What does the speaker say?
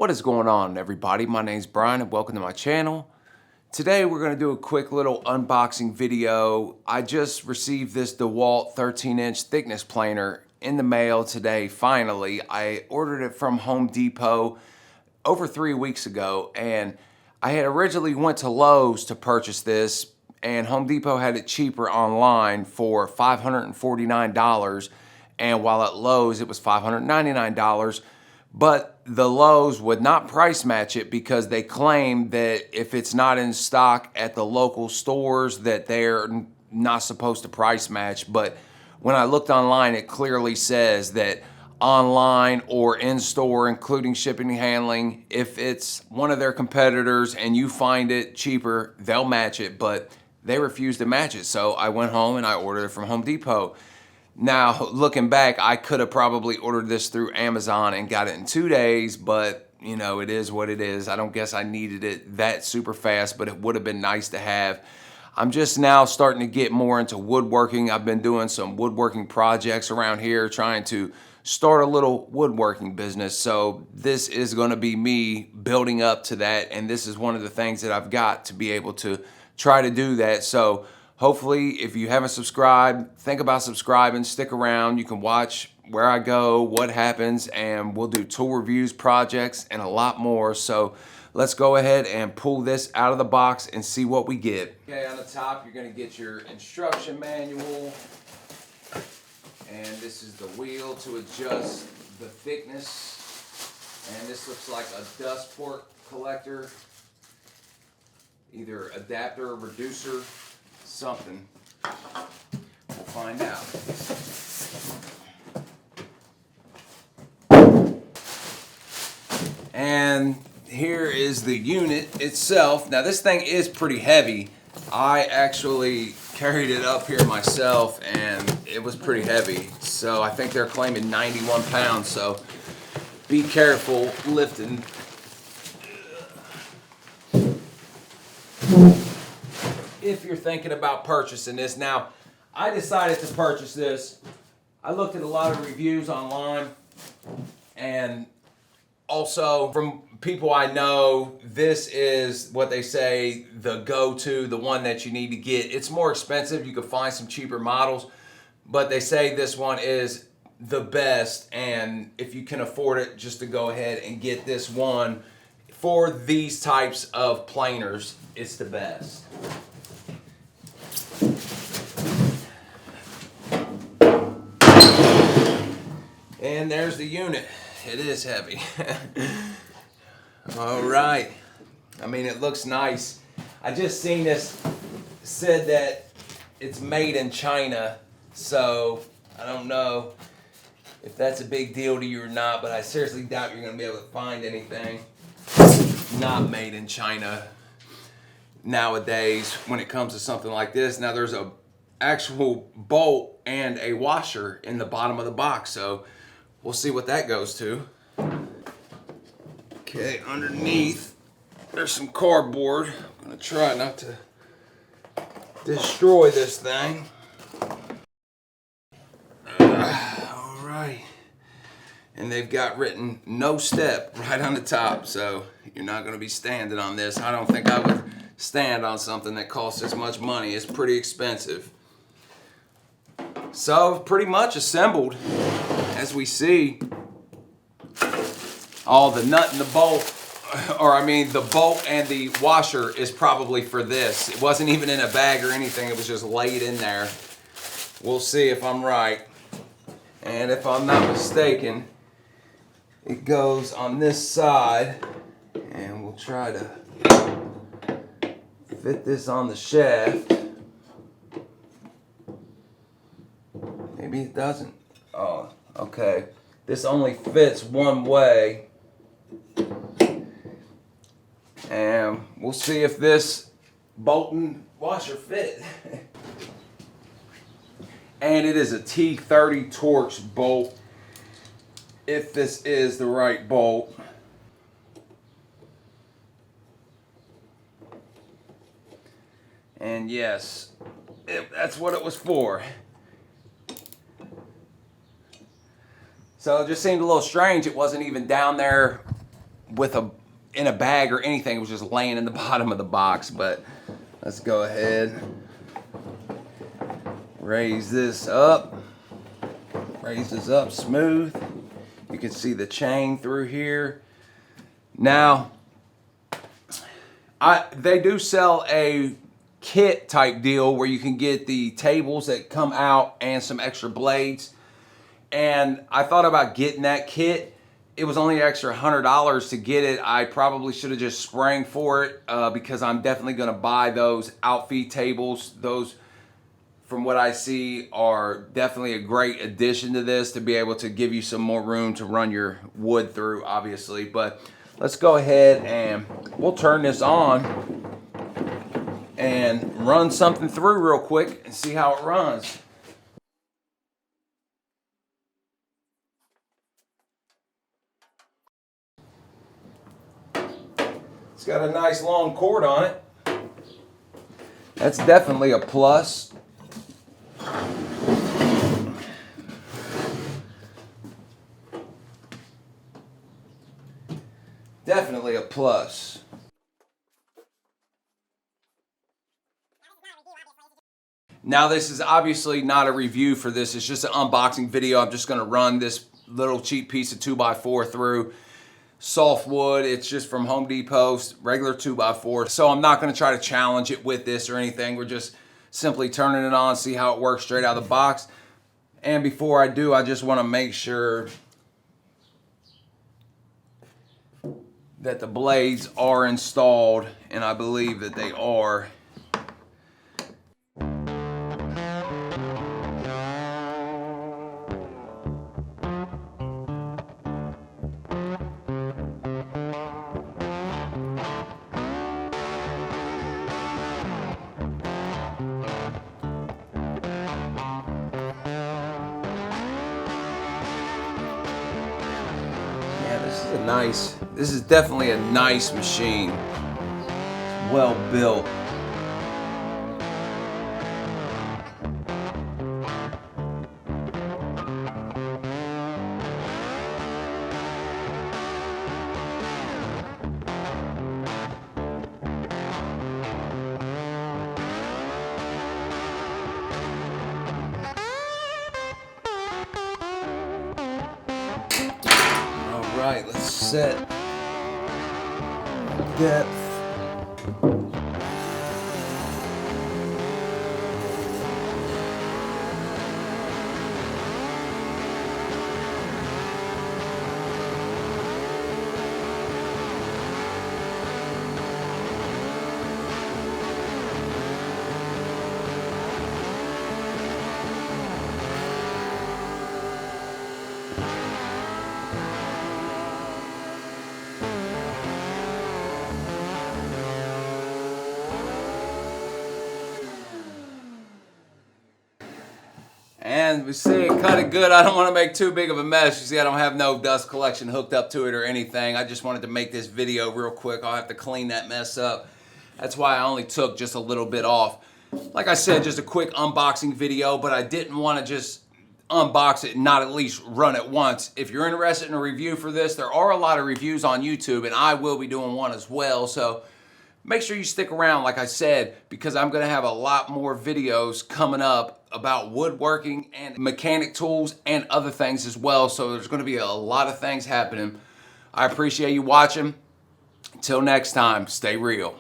What is going on, everybody? My name's Brian and welcome to my channel. Today we're going to do a quick little unboxing video. I just received this Dewalt 13-inch thickness planer in the mail today, finally. I ordered it from Home Depot over 3 weeks ago, and I had originally went to Lowe's to purchase this, and Home Depot had it cheaper online for $549, and while at Lowe's it was $599. But the Lowe's would not price match it because they claim that if it's not in stock at the local stores that they're not supposed to price match. But when I looked online, it clearly says that online or in store, including shipping and handling, if it's one of their competitors and you find it cheaper, they'll match it, but they refuse to match it. So I went home and I ordered it from Home Depot. Now, looking back, I could have probably ordered this through Amazon and got it in 2 days, but you know, it is what it is. I don't guess I needed it that super fast, but it would have been nice to have. I'm just now starting to get more into woodworking. I've been doing some woodworking projects around here, trying to start a little woodworking business. So this is going to be me building up to that, and this is one of the things that I've got to be able to try to do that. So hopefully, if you haven't subscribed, think about subscribing, stick around. You can watch where I go, what happens, and we'll do tool reviews, projects, and a lot more. So let's go ahead and pull this out of the box and see what we get. Okay, on the top, you're gonna get your instruction manual. And this is the wheel to adjust the thickness. And this looks like a dust port collector, either adapter or reducer. Something. We'll find out. And here is the unit itself. Now this thing is pretty heavy. I actually carried it up here myself and it was pretty heavy. So I think they're claiming 91 pounds, so be careful lifting. If you're thinking about purchasing this. Now, I decided to purchase this. I looked at a lot of reviews online, and also from people I know, this is what they say the go-to, the one that you need to get. It's more expensive. You can find some cheaper models, but they say this one is the best, and if you can afford it, just to go ahead and get this one. For these types of planers, it's the best. And there's the unit. It is heavy. All right. I mean, it looks nice. I just seen this, said that it's made in China, so I don't know if that's a big deal to you or not, but I seriously doubt you're going to be able to find anything not made in China nowadays when it comes to something like this. Now there's a actual bolt and a washer in the bottom of the box, so we'll see what that goes to. Okay, underneath there's some cardboard. I'm gonna try not to destroy this thing. All right. And they've got written no step right on the top, so you're not gonna be standing on this. I don't think I would stand on something that costs this much money. It's pretty expensive. So pretty much assembled, as we see. All the nut and the bolt, or I mean the bolt and the washer is probably for this. It wasn't even in a bag or anything, it was just laid in there. We'll see if I'm right. And if I'm not mistaken, it goes on this side, and we'll try to fit this on the shaft. Maybe it doesn't. Oh, okay. This only fits one way. And we'll see if this bolt and washer fit. And it is a T30 Torx bolt, if this is the right bolt. And yes, that's what it was for. So it just seemed a little strange. It wasn't even down there with in a bag or anything. It was just laying in the bottom of the box. But let's go ahead, raise this up smooth. You can see the chain through here. Now, they do sell a kit type deal where you can get the tables that come out and some extra blades. And I thought about getting that kit. It was only an extra $100 to get it. I probably should have just sprang for it because I'm definitely going to buy those outfeed tables. Those, from what I see, are definitely a great addition to this to be able to give you some more room to run your wood through, obviously. But let's go ahead and we'll turn this on and run something through real quick and see how it runs. It's got a nice long cord on it. That's definitely a plus. Definitely a plus. Now, this is obviously not a review for this. It's just an unboxing video. I'm just going to run this little cheap piece of 2x4 through. Soft wood. It's just from Home Depot, regular 2x4. So I'm not going to try to challenge it with this or anything. We're just simply turning it on, see how it works straight out of the box. And before I do, I just want to make sure that the blades are installed, and I believe that they are. This is definitely a nice machine. It's well built. All right, let's set depth. And we see it cut it good. I don't want to make too big of a mess. You see, I don't have no dust collection hooked up to it or anything. I just wanted to make this video real quick. I'll have to clean that mess up. That's why I only took just a little bit off. Like I said, just a quick unboxing video, but I didn't want to just unbox it and not at least run it once. If you're interested in a review for this, there are a lot of reviews on YouTube, and I will be doing one as well. So make sure you stick around, like I said, because I'm going to have a lot more videos coming up about woodworking and mechanic tools and other things as well. So there's going to be a lot of things happening. I appreciate you watching. Until next time, stay real.